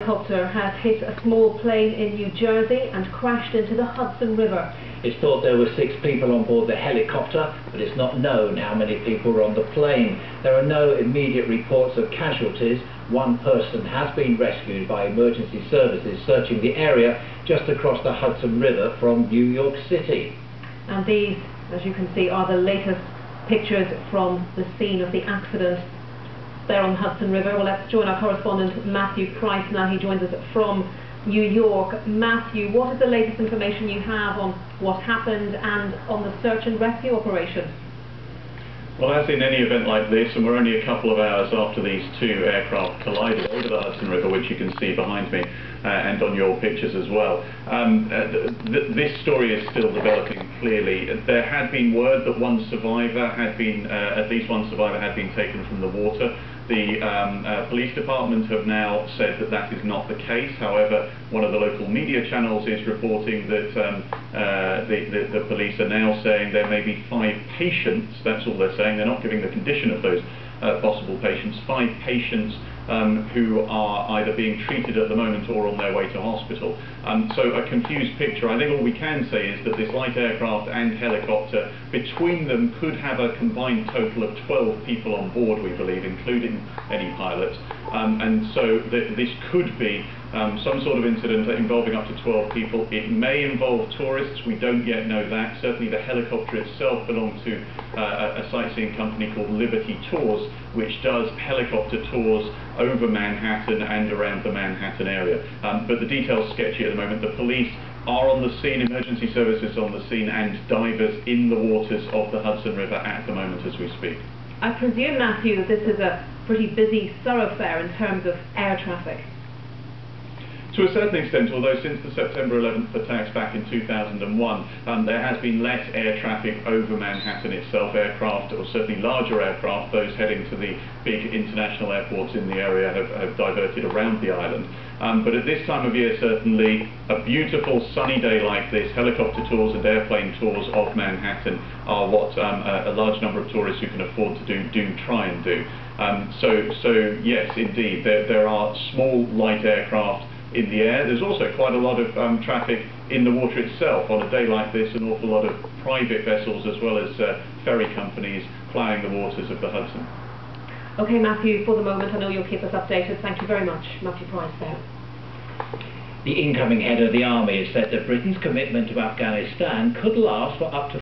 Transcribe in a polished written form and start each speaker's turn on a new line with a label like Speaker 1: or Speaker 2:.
Speaker 1: Helicopter has hit a small plane in New Jersey and crashed into the Hudson River.
Speaker 2: It's thought there were 6 people on board the helicopter, but it's not known how many people were on the plane. There are no immediate reports of casualties. One person has been rescued by emergency services searching the area just across the Hudson River from New York City.
Speaker 1: And these, as you can see, are the latest pictures from the scene of the accident there on the Hudson River. Well, let's join our correspondent Matthew Price now. He joins us from New York. Matthew, what is the latest information you have on what happened and on the search and rescue operation?
Speaker 3: Well, as in any event like this, and we're only a couple of hours after these 2 aircraft collided over the Hudson River, which you can see behind me and on your pictures as well, this story is still developing clearly. There had been word that one survivor had been, at least one survivor had been taken from the water. The police department have now said that that is not the case. However, one of the local media channels is reporting that the police are now saying there may be 5 patients, that's all they're saying, they're not giving the condition of those possible patients, 5 patients who are either being treated at the moment or on their way to hospital. So a confused picture. I think all we can say is that this light aircraft and helicopter, between them, could have a combined total of 12 people on board, we believe, including any pilots. And so this could be some sort of incident involving up to 12 people. It may involve tourists, we don't yet know that. Certainly the helicopter itself belongs to a sightseeing company called Liberty Tours, which does helicopter tours over Manhattan and around the Manhattan area. But the details sketchy at the moment. The police are on the scene, emergency services on the scene, and divers in the waters of the Hudson River at the moment as we speak.
Speaker 1: I presume, Matthew, that this is a pretty busy thoroughfare in terms of air traffic.
Speaker 3: To a certain extent, although since the September 11th attacks back in 2001, there has been less air traffic over Manhattan itself. Aircraft, or certainly larger aircraft, those heading to the big international airports in the area, have diverted around the island. But at this time of year, certainly, a beautiful sunny day like this, helicopter tours and airplane tours of Manhattan are what a large number of tourists who can afford to do try and do. So yes, indeed, there are small light aircraft in the air. There's also quite a lot of traffic in the water itself. On a day like this, an awful lot of private vessels as well as ferry companies ploughing the waters of the Hudson.
Speaker 1: OK, Matthew, for the moment, I know you'll keep us updated. Thank you very much. Matthew Price there.
Speaker 2: The incoming head of the army has said that Britain's commitment to Afghanistan could last for up to